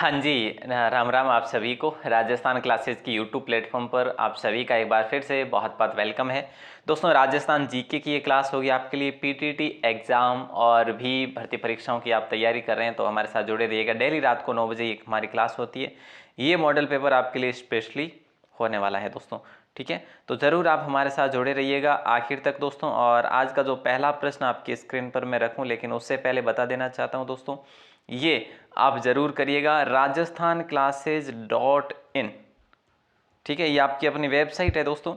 हाँ जी, राम राम आप सभी को। राजस्थान क्लासेस की यूट्यूब प्लेटफॉर्म पर आप सभी का एक बार फिर से बहुत बहुत वेलकम है। दोस्तों, राजस्थान जीके की ये क्लास होगी आपके लिए पीटीटी एग्ज़ाम और भी भर्ती परीक्षाओं की आप तैयारी कर रहे हैं तो हमारे साथ जुड़े रहिएगा। डेली रात को 9 बजे ये हमारी क्लास होती है। ये मॉडल पेपर आपके लिए स्पेशली होने वाला है दोस्तों, ठीक है। तो ज़रूर आप हमारे साथ जुड़े रहिएगा आखिर तक दोस्तों। और आज का जो पहला प्रश्न आपकी स्क्रीन पर मैं रखूं, लेकिन उससे पहले बता देना चाहता हूं दोस्तों, ये आप ज़रूर करिएगा राजस्थान क्लासेज .in, ठीक है। ये आपकी अपनी वेबसाइट है दोस्तों।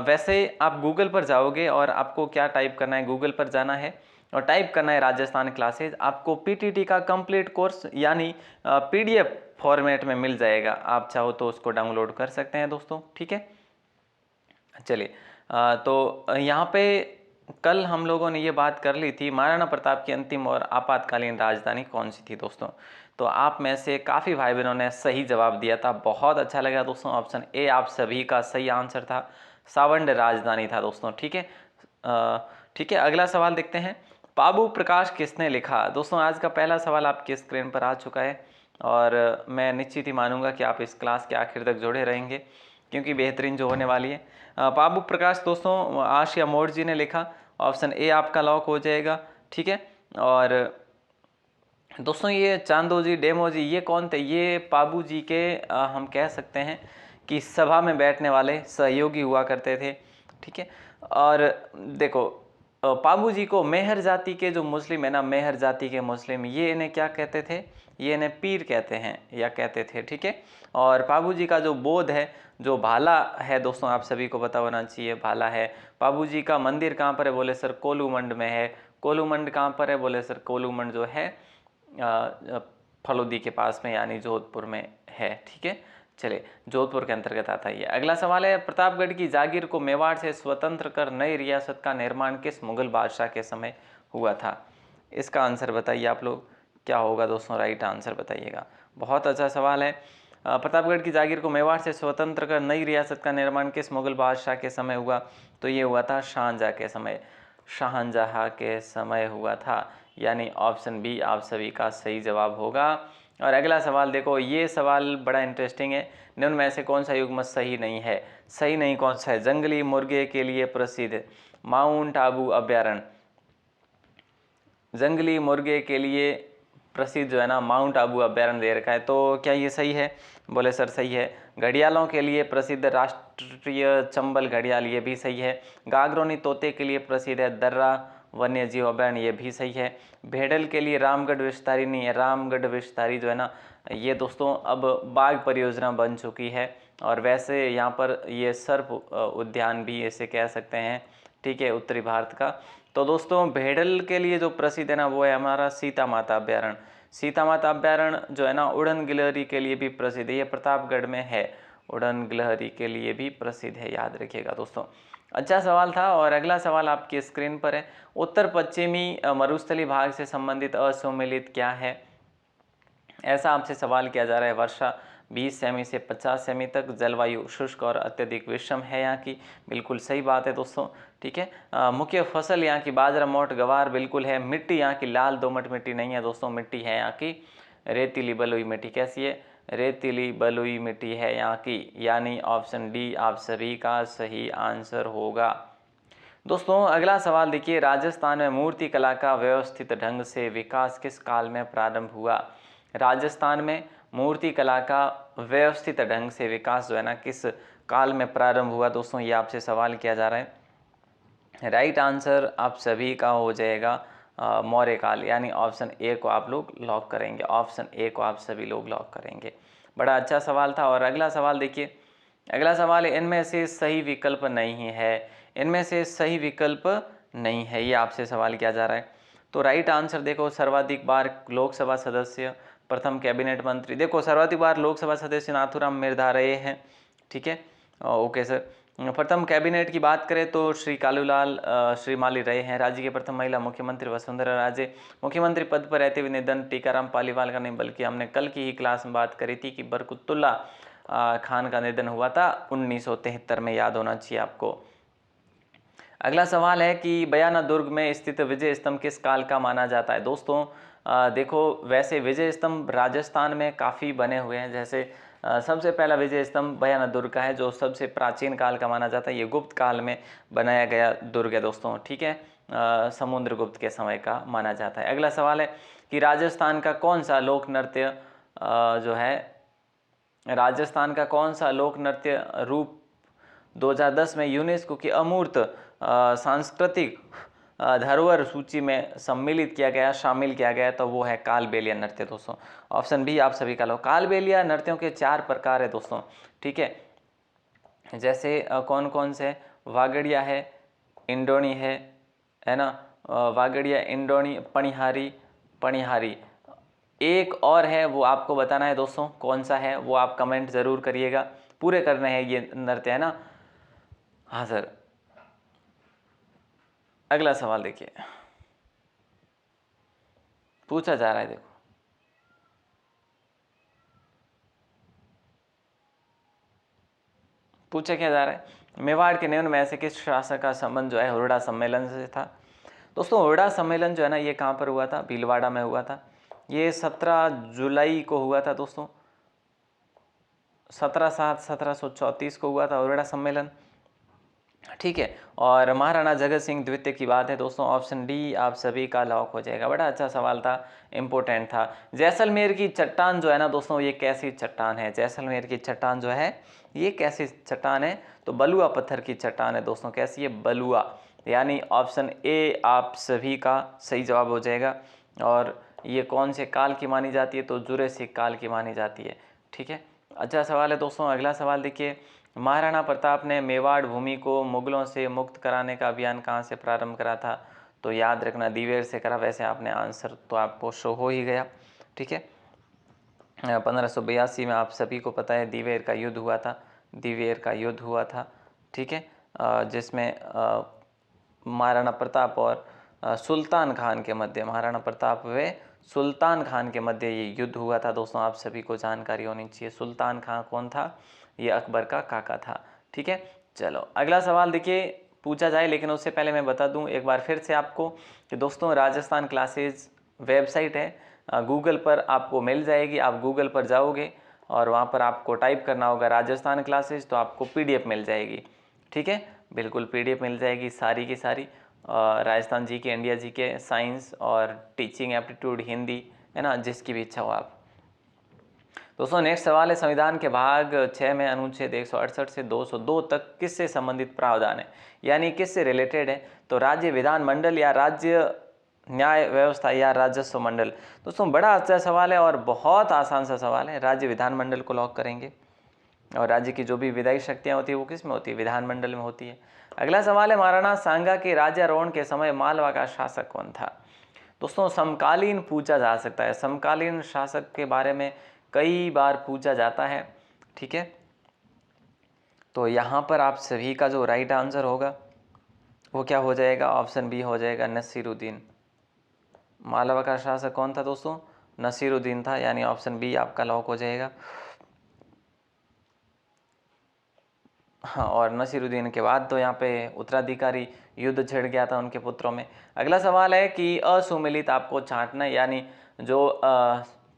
वैसे आप गूगल पर जाओगे और आपको क्या टाइप करना है, गूगल पर जाना है और टाइप करना है राजस्थान क्लासेज। आपको पीटीटी का कंप्लीट कोर्स यानी पीडीएफ फॉर्मेट में मिल जाएगा। आप चाहो तो उसको डाउनलोड कर सकते हैं दोस्तों, ठीक है। चलिए, तो यहाँ पे कल हम लोगों ने ये बात कर ली थी, महाराणा प्रताप की अंतिम और आपातकालीन राजधानी कौन सी थी दोस्तों। तो आप में से काफ़ी भाई बहनों ने सही जवाब दिया था, बहुत अच्छा लगा दोस्तों। ऑप्शन ए आप सभी का सही आंसर था, सावंड राजधानी था दोस्तों, ठीक है। ठीक है, अगला सवाल देखते हैं। पाबू प्रकाश किसने लिखा। दोस्तों, आज का पहला सवाल आपकी स्क्रीन पर आ चुका है और मैं निश्चित ही मानूंगा कि आप इस क्लास के आखिर तक जुड़े रहेंगे क्योंकि बेहतरीन जो होने वाली है। पाबू प्रकाश दोस्तों आशिया मोड़ जी ने लिखा। ऑप्शन ए आपका लॉक हो जाएगा, ठीक है। और दोस्तों, ये चांदोजी डेमोजी ये कौन थे। ये पाबू जी के हम कह सकते हैं कि सभा में बैठने वाले सहयोगी हुआ करते थे, ठीक है। और देखो, पाबू जी को मेहर जाति के जो मुस्लिम है ना, मेहर जाति के मुस्लिम, ये इन्हें क्या कहते थे, ये इन्हें पीर कहते हैं या कहते थे, ठीक है। और पाबू जी का जो बोध है, जो भाला है दोस्तों, आप सभी को पता होना चाहिए भाला है। पाबू जी का मंदिर कहाँ पर है, बोले सर कोलूमंड में है। कोलूमंड कहाँ पर है, बोले सर कोलूमंड जो है फलोदी के पास में यानी जोधपुर में है, ठीक है। चलिए, जोधपुर के अंतर्गत आता है ये। अगला सवाल है, प्रतापगढ़ की जागीर को मेवाड़ से स्वतंत्र कर नई रियासत का निर्माण किस मुगल बादशाह के समय हुआ था। इसका आंसर बताइए आप लोग, क्या होगा दोस्तों, राइट आंसर बताइएगा। बहुत अच्छा सवाल है। प्रतापगढ़ की जागीर को मेवाड़ से स्वतंत्र कर नई रियासत का निर्माण किस मुगल बादशाह के समय हुआ, तो ये हुआ था शाहजहाँ के समय। शाहजहाँ के समय हुआ था, यानी ऑप्शन बी आप सभी का सही जवाब होगा। और अगला सवाल देखो, ये सवाल बड़ा इंटरेस्टिंग है। निम्न में से कौन सा युग्म सही नहीं है। सही नहीं कौन सा है। जंगली मुर्गे के लिए प्रसिद्ध माउंट आबू अभ्यारण्य, जंगली मुर्गे के लिए प्रसिद्ध जो है ना माउंट आबू अभ्यारण्य दे रखा है, तो क्या ये सही है, बोले सर सही है। घड़ियालों के लिए प्रसिद्ध राष्ट्रीय चंबल घड़ियाल, ये भी सही है। गागरोनी तोते के लिए प्रसिद्ध है दर्रा वन्य जीव अभ्यारण्य, ये भी सही है। भेड़ल के लिए रामगढ़ विस्तारी नहीं है, रामगढ़ विस्तारी जो है ना, ये दोस्तों अब बाघ परियोजना बन चुकी है। और वैसे यहाँ पर ये सर्प उद्यान भी इसे कह सकते हैं, ठीक है, उत्तरी भारत का। तो दोस्तों, भेड़ल के लिए जो प्रसिद्ध है ना, वो है हमारा सीता माता अभ्यारण्य। सीता माता अभ्यारण्य जो है ना, उड़न गिलहरी के लिए भी प्रसिद्ध है, ये प्रतापगढ़ में है। उड़न गिलहरी के लिए भी प्रसिद्ध है, याद रखिएगा दोस्तों। अच्छा सवाल था। और अगला सवाल आपकी स्क्रीन पर है, उत्तर पश्चिमी मरुस्थली भाग से संबंधित असुमेलित क्या है। ऐसा आपसे सवाल किया जा रहा है। वर्षा 20 सेमी से 50 सेमी तक, जलवायु शुष्क और अत्यधिक विषम है यहाँ की, बिल्कुल सही बात है दोस्तों, ठीक है। मुख्य फसल यहाँ की बाजरा मोट गवार बिल्कुल है। मिट्टी यहाँ की लाल दोमट मिट्टी नहीं है दोस्तों, मिट्टी है यहाँ की रेतीली बलुई मिट्टी। कैसी है, रेतीली बलुई मिट्टी है यहाँ की, यानी ऑप्शन डी आप सभी का सही आंसर होगा। दोस्तों, अगला सवाल देखिए, राजस्थान में मूर्ति कला का व्यवस्थित ढंग से विकास किस काल में प्रारंभ हुआ। राजस्थान में मूर्ति कला का व्यवस्थित ढंग से विकास जो है ना, किस काल में प्रारंभ हुआ दोस्तों, ये आपसे सवाल किया जा रहा है। राइट आंसर आप सभी का हो जाएगा मौर्य काल, यानी ऑप्शन ए को आप लोग लॉक करेंगे। ऑप्शन ए को आप सभी लोग लॉक करेंगे। बड़ा अच्छा सवाल था। और अगला सवाल देखिए, अगला सवाल है, इनमें से सही विकल्प नहीं है। इनमें से सही विकल्प नहीं है, ये आपसे सवाल किया जा रहा है। तो राइट आंसर देखो, सर्वाधिक बार लोकसभा सदस्य, प्रथम कैबिनेट मंत्री। देखो, सर्वाधिक बार लोकसभा सदस्य नाथूराम मिर्धा रहे हैं, ठीक है, ओके सर। प्रथम कैबिनेट की बात करें तो श्री कालूलाल श्रीमाली रहे हैं। राज्य के प्रथम महिला मुख्यमंत्री वसुंधरा राजे। मुख्यमंत्री पद पर रहते हुए निधन टीकाराम पालीवाल का नहीं, बल्कि हमने कल की ही क्लास में बात करी थी कि बरकतुल्ला खान का निधन हुआ था 1973 में, याद होना चाहिए आपको। अगला सवाल है कि बयाना दुर्ग में स्थित विजय स्तंभ किस काल का माना जाता है। दोस्तों, देखो वैसे विजय स्तंभ राजस्थान में काफ़ी बने हुए हैं। जैसे सबसे पहला विजय स्तंभ भयानक दुर्ग का है, जो सबसे प्राचीन काल का माना जाता है। ये गुप्त काल में बनाया गया दुर्ग है दोस्तों, ठीक है। समुद्रगुप्त के समय का माना जाता है। अगला सवाल है कि राजस्थान का कौन सा लोक नृत्य जो है, राजस्थान का कौन सा लोक नृत्य रूप 2010 में यूनेस्को की अमूर्त सांस्कृतिक धरोहर सूची में शामिल किया गया, तो वो है कालबेलिया नृत्य दोस्तों। ऑप्शन बी आप सभी का लो। कालबेलिया नृत्यों के 4 प्रकार है दोस्तों, ठीक है। जैसे कौन कौन से, वागड़िया है, इंडोनी है ना, वागड़िया, इंडोनी, पणिहारी। एक और है, वो आपको बताना है दोस्तों कौन सा है, वो आप कमेंट जरूर करिएगा। पूरे करने हैं ये नृत्य, है ना। हाँ सर। अगला सवाल देखिए, पूछा जा रहा है, देखो पूछा क्या जा रहा है, मेवाड़ के निम्न में से किस शासक का संबंध जो है हुरडा सम्मेलन से था। दोस्तों हुरडा सम्मेलन जो है ना, ये कहाँ पर हुआ था, भीलवाड़ा में हुआ था। ये 17 जुलाई को हुआ था दोस्तों, 17/7/1734 को हुआ था हुरडा सम्मेलन, ठीक है। और महाराणा जगत सिंह द्वितीय की बात है दोस्तों। ऑप्शन डी आप सभी का लॉक हो जाएगा। बड़ा अच्छा सवाल था, इंपॉर्टेंट था। जैसलमेर की चट्टान जो है ना दोस्तों, ये कैसी चट्टान है, जैसलमेर की चट्टान जो है ये कैसी चट्टान है, तो बलुआ पत्थर की चट्टान है दोस्तों। कैसी है, बलुआ, यानी ऑप्शन ए आप सभी का सही जवाब हो जाएगा। और ये कौन से काल की मानी जाती है, तो जुरासिक काल की मानी जाती है, ठीक है। अच्छा सवाल है दोस्तों। अगला सवाल देखिए, महाराणा प्रताप ने मेवाड़ भूमि को मुगलों से मुक्त कराने का अभियान कहाँ से प्रारंभ करा था, तो याद रखना दिवेर से करा। वैसे आपने आंसर तो आपको शो हो ही गया, ठीक है। 1582 में आप सभी को पता है दिवेर का युद्ध हुआ था, दिवेर का युद्ध हुआ था, ठीक है। जिसमें महाराणा प्रताप और सुल्तान खान के मध्य, महाराणा प्रताप व सुल्तान खान के मध्य ये युद्ध हुआ था दोस्तों। आप सभी को जानकारी होनी चाहिए। सुल्तान खान कौन था, ये अकबर का काका था, ठीक है। चलो अगला सवाल देखिए, पूछा जाए, लेकिन उससे पहले मैं बता दूं एक बार फिर से आपको कि दोस्तों राजस्थान क्लासेज वेबसाइट है, गूगल पर आपको मिल जाएगी। आप गूगल पर जाओगे और वहाँ पर आपको टाइप करना होगा राजस्थान क्लासेज, तो आपको PDF मिल जाएगी, ठीक है। बिल्कुल PDF मिल जाएगी सारी की सारी, राजस्थान जी के, इंडिया जी के, साइंस और टीचिंग एप्टीट्यूड, हिंदी, है ना, जिसकी भी इच्छा हो आप। दोस्तों नेक्स्ट सवाल है, संविधान के भाग 6 में अनुच्छेद 168 से 202 तक किससे संबंधित प्रावधान है, यानी किससे रिलेटेड है, तो राज्य विधानमंडल या राज्य न्याय व्यवस्था या राजस्व मंडल। दोस्तों बड़ा अच्छा सवाल है और बहुत आसान सा सवाल है। राज्य विधानमंडल को लॉक करेंगे, और राज्य की जो भी विधायी शक्तियाँ होती है वो किस में होती है, विधानमंडल में होती है। अगला सवाल है, महाराणा सांगा के राज्यारोहण के समय मालवा का शासक कौन था। दोस्तों समकालीन पूछा जा सकता है, समकालीन शासक के बारे में कई बार पूछा जाता है, ठीक है। तो यहाँ पर आप सभी का जो राइट आंसर होगा वो क्या हो जाएगा, ऑप्शन बी हो जाएगा, नसीरुद्दीन। मालवा का शासक कौन था दोस्तों, नसीरुद्दीन था, यानी ऑप्शन बी आपका लॉक हो जाएगा। हाँ, और नसीरुद्दीन के बाद तो यहाँ पे उत्तराधिकारी युद्ध छिड़ गया था उनके पुत्रों में। अगला सवाल है कि असुमिलित आपको छांटना है, यानी जो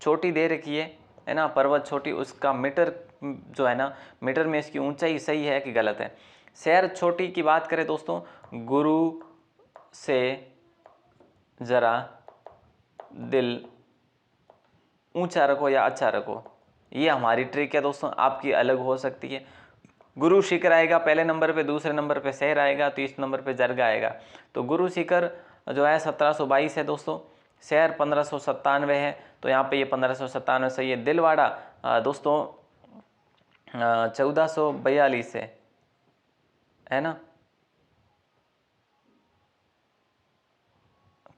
चोटी दे रखी है ना, पर्वत चोटी, उसका मीटर जो है ना, मीटर में इसकी ऊंचाई सही है कि गलत है। शहर चोटी की बात करें दोस्तों, गुरु से जरा दिल ऊंचा रखो या अच्छा रखो, ये हमारी ट्रिक है दोस्तों, आपकी अलग हो सकती है। गुरु शिखर आएगा पहले नंबर पे, दूसरे नंबर पे शहर आएगा, तीसरे नंबर पे जरगा आएगा। तो गुरु शिखर जो है 1722 है दोस्तों, शहर 1597 है, तो यहाँ पे ये 1597 सही है। दिलवाड़ा दोस्तों 1442 है ना,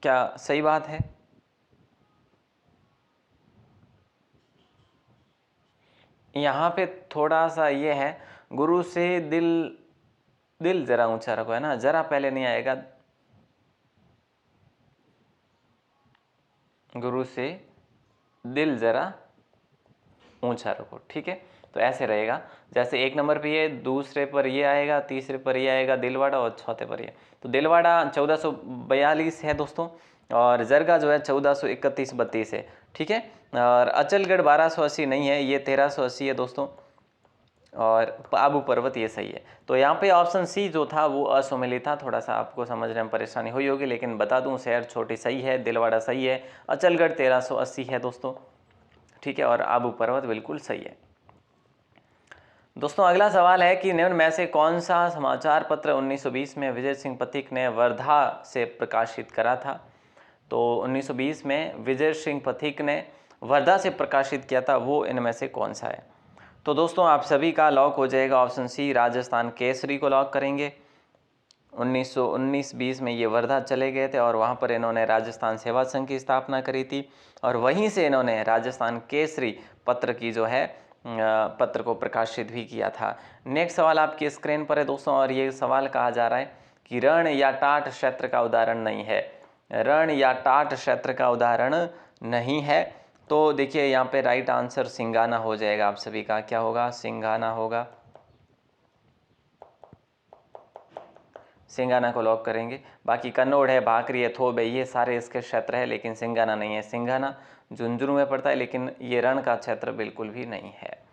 क्या सही बात है। यहाँ पे थोड़ा सा ये है, गुरु से दिल जरा ऊंचा रखो, है ना, जरा पहले नहीं आएगा, गुरु से दिल जरा ऊंचा रखो, ठीक है। तो ऐसे रहेगा, जैसे एक नंबर पे ये, दूसरे पर ये आएगा, तीसरे पर ये आएगा दिलवाड़ा, और चौथे पर ये। तो दिलवाड़ा 1442 है दोस्तों, और जरगा जो है 1431-32 है, ठीक है। और अचलगढ़ 1280 नहीं है, ये 1380 है दोस्तों। और आबू पर्वत ये सही है। तो यहाँ पे ऑप्शन सी जो था वो असुमेलित था। थोड़ा सा आपको समझने में परेशानी हुई होगी, लेकिन बता दूं शहर छोटी सही है, दिलवाड़ा सही है, अचलगढ़ 1380 है दोस्तों, ठीक है। और आबू पर्वत बिल्कुल सही है। दोस्तों अगला सवाल है कि निम्न में से कौन सा समाचार पत्र 1920 में विजय सिंह पथिक ने वर्धा से प्रकाशित करा था। तो 1920 में विजय सिंह पथिक ने वर्धा से प्रकाशित किया था, वो इनमें से कौन सा है। तो दोस्तों आप सभी का लॉक हो जाएगा ऑप्शन सी, राजस्थान केसरी को लॉक करेंगे। 1919-20 में ये वर्धा चले गए थे और वहाँ पर इन्होंने राजस्थान सेवा संघ की स्थापना करी थी और वहीं से इन्होंने राजस्थान केसरी पत्र की जो है पत्र को प्रकाशित भी किया था। नेक्स्ट सवाल आपकी स्क्रीन पर है दोस्तों, और ये सवाल कहा जा रहा है कि रण या टाट क्षेत्र का उदाहरण नहीं है। रण या टाट क्षेत्र का उदाहरण नहीं है। तो देखिए यहाँ पे राइट आंसर सिंगाना हो जाएगा। आप सभी का क्या होगा, सिंगाना होगा। सिंगाना को लॉक करेंगे। बाकी कन्नौड़ है, भाकरी है, थोब है, ये सारे इसके क्षेत्र है, लेकिन सिंगाना नहीं है। सिंगाना झुंझुनू में पड़ता है, लेकिन ये रण का क्षेत्र बिल्कुल भी नहीं है।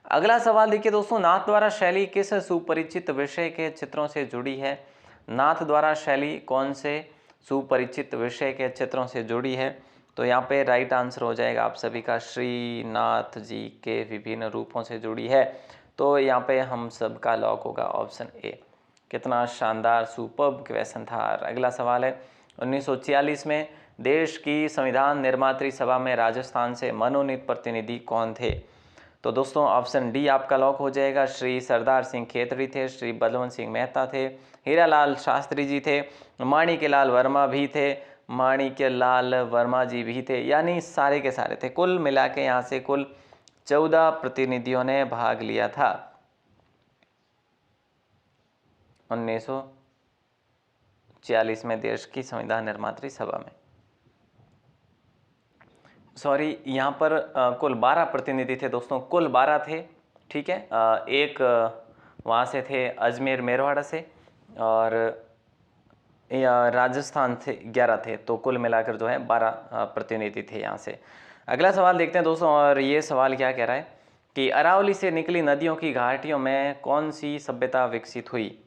अगला सवाल देखिए दोस्तों, नाथ द्वारा शैली किस सुपरिचित विषय के चित्रों से जुड़ी है। नाथ द्वारा शैली कौन से सुपरिचित विषय के चित्रों से जुड़ी है। तो यहाँ पे राइट आंसर हो जाएगा आप सभी का, श्रीनाथ जी के विभिन्न रूपों से जुड़ी है। तो यहाँ पे हम सबका लॉक होगा ऑप्शन ए। कितना शानदार, सुपर्ब क्वेश्चन था। अगला सवाल है, 1946 में देश की संविधान निर्मात्री सभा में राजस्थान से मनोनीत प्रतिनिधि कौन थे। तो दोस्तों ऑप्शन डी आपका लॉक हो जाएगा। श्री सरदार सिंह खेतड़ी थे, श्री बलवंत सिंह मेहता थे, हीरालाल शास्त्री जी थे, माणिक्यलाल वर्मा भी थे, माणिक्यलाल वर्मा जी भी थे, यानी सारे के सारे थे। कुल मिला के यहाँ से कुल 14 प्रतिनिधियों ने भाग लिया था 1946 में देश की संविधान निर्मात्री सभा में। सॉरी, यहाँ पर कुल 12 प्रतिनिधि थे दोस्तों, कुल 12 थे, ठीक है। एक वहाँ से थे अजमेर मेरवाड़ा से, और राजस्थान से 11 थे। तो कुल मिलाकर जो है 12 प्रतिनिधि थे यहाँ से। अगला सवाल देखते हैं दोस्तों, और ये सवाल क्या कह रहा है कि अरावली से निकली नदियों की घाटियों में कौन सी सभ्यता विकसित हुई।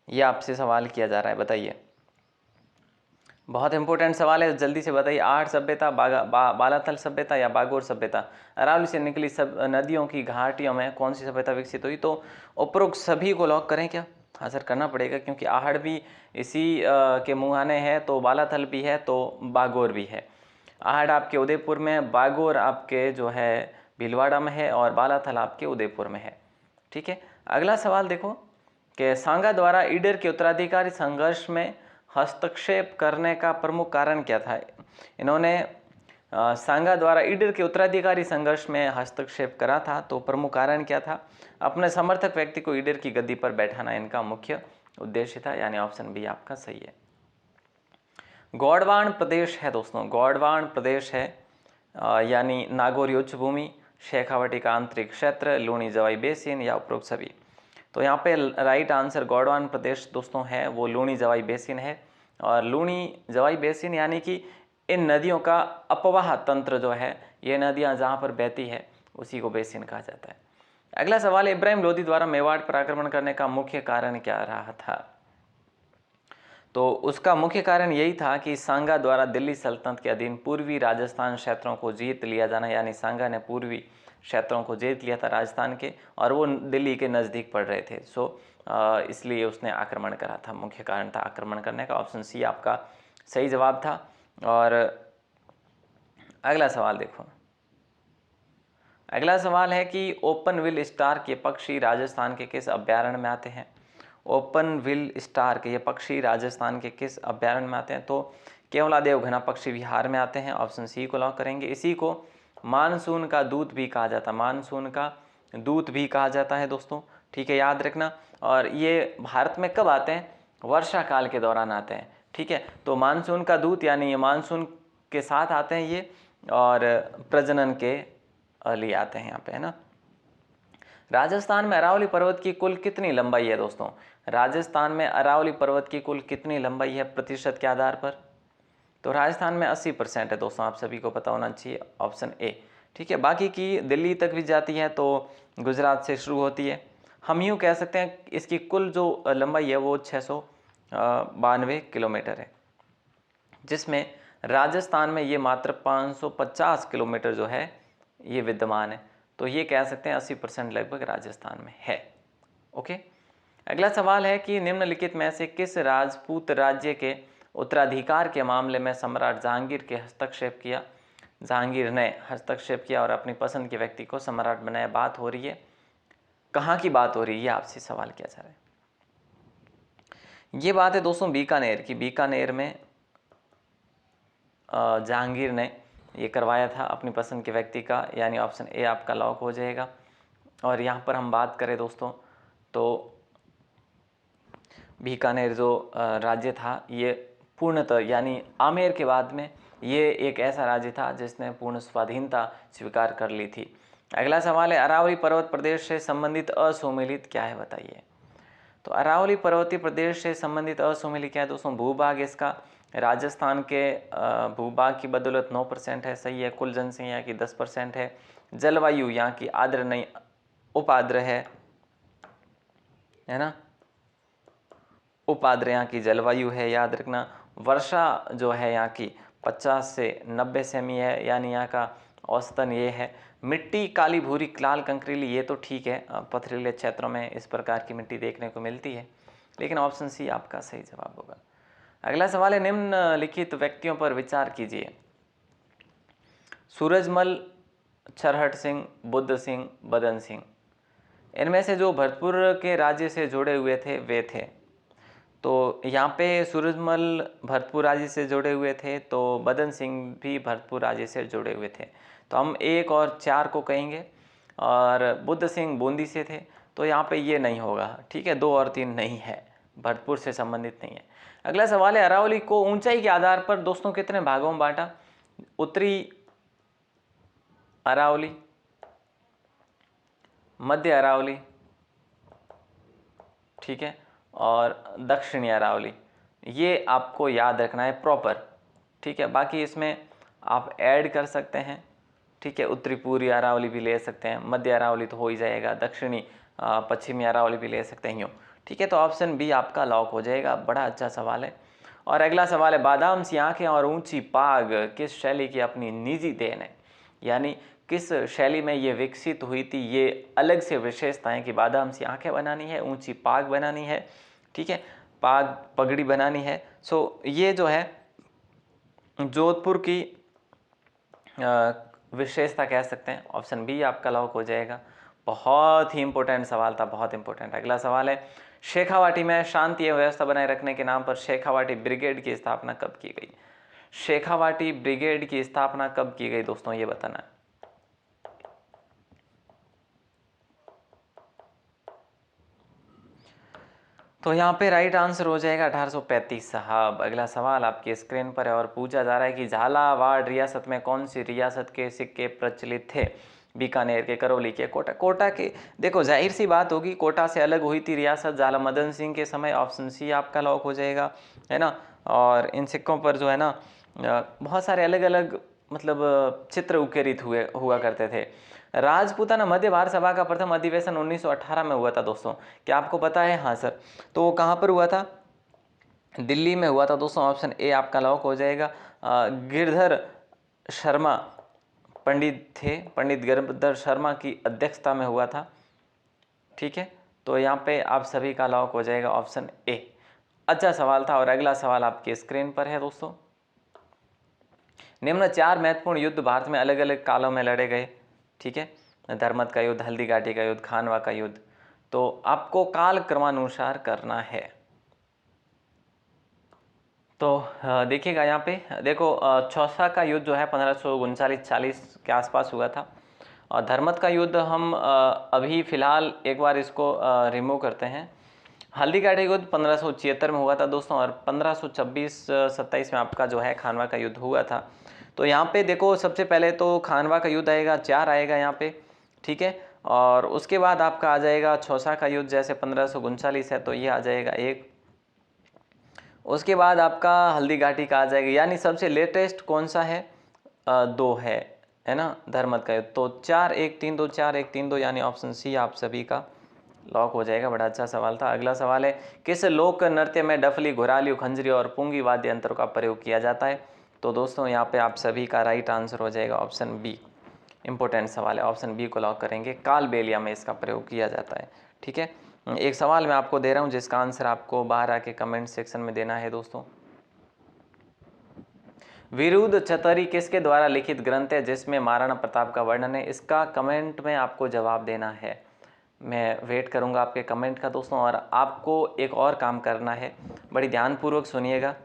ये आपसे सवाल किया जा रहा है, बताइए। बहुत इंपॉर्टेंट सवाल है, जल्दी से बताइए। आठ सभ्यता, बालाथल सभ्यता या बागोर सभ्यता। अरावली से निकली सब नदियों की घाटियों में कौन सी सभ्यता विकसित हुई। तो उपरोक्त सभी को लॉक करें क्या। हाँ सर, करना पड़ेगा, क्योंकि आहड़ भी इसी के मुहाने है, तो बालाथल भी है, तो बागोर भी है। आहड़ आपके उदयपुर में, बागोर आपके जो है भीलवाड़ा में है, और बालाथल आपके उदयपुर में है, ठीक है। अगला सवाल देखो कि सांगा द्वारा ईडर के उत्तराधिकारी संघर्ष में हस्तक्षेप करने का प्रमुख कारण क्या था। इन्होंने सांगा द्वारा ईडर के उत्तराधिकारी संघर्ष में हस्तक्षेप करा था, तो प्रमुख कारण क्या था। अपने समर्थक व्यक्ति को ईडर की गद्दी पर बैठाना इनका मुख्य उद्देश्य था, यानी ऑप्शन बी आपका सही है। गौड़वाण प्रदेश है दोस्तों, गौड़वाण प्रदेश है, यानी नागौर उच्च भूमि, शेखावटी का आंतरिक क्षेत्र, लूणी जवाई बेसिन या उपरोक्त सभी। तो यहाँ पे राइट आंसर गौड़वान प्रदेश दोस्तों है वो लूणी जवाई बेसिन है। और लूणी जवाई बेसिन यानी कि इन नदियों का अपवाह तंत्र जो है, ये नदियाँ जहाँ पर बहती है उसी को बेसिन कहा जाता है। अगला सवाल, इब्राहिम लोदी द्वारा मेवाड़ पर आक्रमण करने का मुख्य कारण क्या रहा था। तो उसका मुख्य कारण यही था कि सांगा द्वारा दिल्ली सल्तनत के अधीन पूर्वी राजस्थान क्षेत्रों को जीत लिया जाना, यानी सांगा ने पूर्वी क्षेत्रों को जीत लिया था राजस्थान के, और वो दिल्ली के नज़दीक पड़ रहे थे। सो इसलिए उसने आक्रमण करा था, मुख्य कारण था आक्रमण करने का। ऑप्शन सी आपका सही जवाब था। और अगला सवाल देखो, अगला सवाल है कि ओपन विल स्टार के पक्षी राजस्थान के किस अभ्यारण्य में आते हैं। ओपन विल स्टार के ये पक्षी राजस्थान के किस अभ्यारण्य में आते हैं। तो केवलादेव घना पक्षी विहार में आते हैं, ऑप्शन सी को लॉक करेंगे। इसी को मानसून का दूत भी कहा जाता है, मानसून का दूत भी कहा जाता है दोस्तों, ठीक है, याद रखना। और ये भारत में कब आते हैं, वर्षा काल के दौरान आते हैं, ठीक है। तो मानसून का दूत यानी ये मानसून के साथ आते हैं ये, और प्रजनन के लिए आते हैं यहाँ पे, है ना। राजस्थान में अरावली पर्वत की कुल कितनी लंबाई है दोस्तों। राजस्थान में अरावली पर्वत की कुल कितनी लंबाई है प्रतिशत के आधार पर। तो राजस्थान में 80% है दोस्तों, आप सभी को पता होना चाहिए, ऑप्शन ए। ठीक है, बाकी की दिल्ली तक भी जाती है तो गुजरात से शुरू होती है। हम यूँ कह सकते हैं इसकी कुल जो लंबाई है वो 692 किलोमीटर है, जिसमें राजस्थान में ये मात्र 550 किलोमीटर जो है ये विद्यमान है। तो ये कह सकते हैं 80% लगभग राजस्थान में है। ओके, अगला सवाल है कि निम्नलिखित में से किस राजपूत राज्य के उत्तराधिकार के मामले में सम्राट जहांगीर के हस्तक्षेप किया, जहांगीर ने हस्तक्षेप किया और अपनी पसंद के व्यक्ति को सम्राट बनाया। बात हो रही है, कहाँ की बात हो रही है, ये आपसे सवाल किया जा रहा है। ये बात है दोस्तों बीकानेर की। बीकानेर में जहांगीर ने ये करवाया था अपनी पसंद के व्यक्ति का, यानी ऑप्शन ए आपका लॉक हो जाएगा। और यहाँ पर हम बात करें दोस्तों तो बीकानेर जो राज्य था ये पूर्णतः यानी आमेर के बाद में ये एक ऐसा राज्य था जिसने पूर्ण स्वाधीनता स्वीकार कर ली थी। अगला सवाल है, अरावली पर्वत प्रदेश से संबंधित असुमेलित क्या है, बताइए। तो अरावली पर्वतीय प्रदेश से संबंधित असुमेलित क्या है दोस्तों, भूभाग इसका राजस्थान के भूभाग की बदौलत 9% है, सही है। कुल जनसंख्या की 10% है। जलवायु यहाँ की आर्द्र नहीं उपाद्र है ना, उपाद्र यहाँ की जलवायु है, याद रखना। वर्षा जो है यहाँ की 50 से 90 सेमी है, यानी यहाँ का औसतन ये है। मिट्टी काली भूरी लाल कंकरीली, ये तो ठीक है, पथरीले क्षेत्रों में इस प्रकार की मिट्टी देखने को मिलती है, लेकिन ऑप्शन सी आपका सही जवाब होगा। अगला सवाल है, निम्नलिखित व्यक्तियों पर विचार कीजिए। सूरजमल, छरहट सिंह, बुद्ध सिंह, बदन सिंह, इनमें से जो भरतपुर के राज्य से जुड़े हुए थे वे थे। तो यहाँ पे सूरजमल भरतपुर राज्य से जुड़े हुए थे, तो बदन सिंह भी भरतपुर राज्य से जुड़े हुए थे। तो हम 1 और 4 को कहेंगे। और बुद्ध सिंह बूंदी से थे, तो यहाँ पे ये नहीं होगा। ठीक है, 2 और 3 नहीं है, भरतपुर से संबंधित नहीं है। अगला सवाल है, अरावली को ऊंचाई के आधार पर दोस्तों कितने भागों में बांटा। उत्तरी अरावली, मध्य अरावली, ठीक है, और दक्षिणी अरावली, ये आपको याद रखना है प्रॉपर। ठीक है, बाकी इसमें आप ऐड कर सकते हैं। ठीक है, उत्तरी पूर्वी अरावली भी ले सकते हैं, मध्य अरावली तो हो ही जाएगा, दक्षिणी पश्चिमी अरावली भी ले सकते हैं यूँ। ठीक है, तो ऑप्शन बी आपका लॉक हो जाएगा। बड़ा अच्छा सवाल है। और अगला सवाल है, बादाम सी आँखें और ऊंची पाग किस शैली की अपनी निजी देन है, यानी किस शैली में ये विकसित हुई थी। ये अलग से विशेषताएं कि बादाम सी आँखें बनानी है, ऊंची पाग बनानी है, ठीक है, पाग पगड़ी बनानी है। सो ये जो है जोधपुर की विशेषता कह सकते हैं। ऑप्शन बी आपका लॉक हो जाएगा। बहुत ही इंपॉर्टेंट सवाल था, बहुत इंपॉर्टेंट। अगला सवाल है, शेखावाटी में शांति एवं व्यवस्था बनाए रखने के नाम पर शेखावाटी ब्रिगेड की स्थापना कब की गई। शेखावाटी ब्रिगेड की स्थापना कब की गई दोस्तों, ये बताना है। तो यहाँ पे राइट आंसर हो जाएगा 1835 साहब। अगला सवाल आपकी स्क्रीन पर है और पूछा जा रहा है कि झालावाड़ रियासत में कौन सी रियासत के सिक्के प्रचलित थे। बीकानेर के, करौली के, कोटा के। देखो जाहिर सी बात होगी, कोटा से अलग हुई थी रियासत झाला मदन सिंह के समय। ऑप्शन सी आपका लॉक हो जाएगा, है ना। और इन सिक्कों पर जो है ना बहुत सारे अलग अलग मतलब चित्र उकेरित हुआ करते थे। राजपूताना मध्य भारत सभा का प्रथम अधिवेशन 1918 में हुआ था दोस्तों, क्या आपको पता है। हाँ सर, तो वो कहाँ पर हुआ था, दिल्ली में हुआ था दोस्तों। ऑप्शन ए आपका लॉक हो जाएगा। गिरधर शर्मा पंडित थे, पंडित गिरधर शर्मा की अध्यक्षता में हुआ था। ठीक है, तो यहाँ पे आप सभी का लॉक हो जाएगा ऑप्शन ए। अच्छा सवाल था। और अगला सवाल आपकी स्क्रीन पर है दोस्तों, निम्न 4 महत्वपूर्ण युद्ध भारत में अलग अलग कालों में लड़े गए। ठीक है, धर्मत का युद्ध, हल्दी घाटी का युद्ध, खानवा का युद्ध। तो आपको काल क्रमानुसार करना है। तो देखिएगा यहाँ पे, देखो चौसा का युद्ध जो है 1539-40 के आसपास हुआ था। और धर्मत का युद्ध हम अभी फ़िलहाल एक बार इसको रिमूव करते हैं। हल्दी घाटी युद्ध 1576 में हुआ था दोस्तों, और 1526-27 में आपका जो है खानवा का युद्ध हुआ था। तो यहाँ पे देखो सबसे पहले तो खानवा का युद्ध आएगा, 4 आएगा यहाँ पे। ठीक है, और उसके बाद आपका आ जाएगा चौसा का युद्ध, जैसे 1539 है तो ये आ जाएगा 1। उसके बाद आपका हल्दीघाटी का आ जाएगा, यानी सबसे लेटेस्ट कौन सा है, 2 है ना, धर्मत का। तो 4-1-3-2, 4-1-3-2 यानी ऑप्शन सी आप सभी का लॉक हो जाएगा। बड़ा अच्छा सवाल था। अगला सवाल है, किस लोक नृत्य में डफली, घुरालियों, खंजरी और पुंगी वाद्य यंत्रों का प्रयोग किया जाता है? तो दोस्तों यहाँ पे आप सभी का राइट आंसर हो जाएगा ऑप्शन बी। इंपॉर्टेंट सवाल है, ऑप्शन बी को लॉक करेंगे। कालबेलिया में इसका प्रयोग किया जाता है। ठीक है, एक सवाल मैं आपको दे रहा हूँ जिसका आंसर आपको बाहर आके कमेंट सेक्शन में देना है दोस्तों। विरुद्ध चतरी किसके द्वारा लिखित ग्रंथ है जिसमें महाराणा प्रताप का वर्णन है? इसका कमेंट में आपको जवाब देना है। मैं वेट करूंगा आपके कमेंट का दोस्तों। और आपको एक और काम करना है, बड़ी ध्यानपूर्वक सुनिएगा,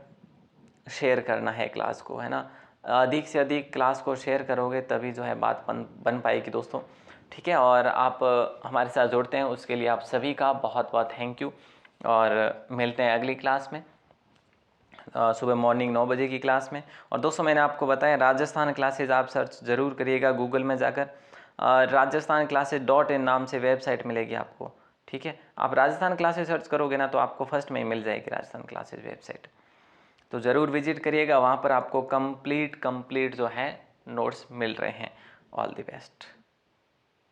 शेयर करना है क्लास को, है ना। अधिक से अधिक क्लास को शेयर करोगे तभी जो है बात बन पाएगी दोस्तों। ठीक है, और आप हमारे साथ जुड़ते हैं उसके लिए आप सभी का बहुत बहुत थैंक यू। और मिलते हैं अगली क्लास में, सुबह मॉर्निंग 9 बजे की क्लास में। और दोस्तों मैंने आपको बताया राजस्थान क्लासेज आप सर्च ज़रूर करिएगा गूगल में जाकर। राजस्थान क्लासेज.in नाम से वेबसाइट मिलेगी आपको। ठीक है, आप राजस्थान क्लासेज सर्च करोगे ना तो आपको फर्स्ट में ही मिल जाएगी राजस्थान क्लासेज वेबसाइट। तो ज़रूर विजिट करिएगा, वहाँ पर आपको कंप्लीट जो है नोट्स मिल रहे हैं। All the best.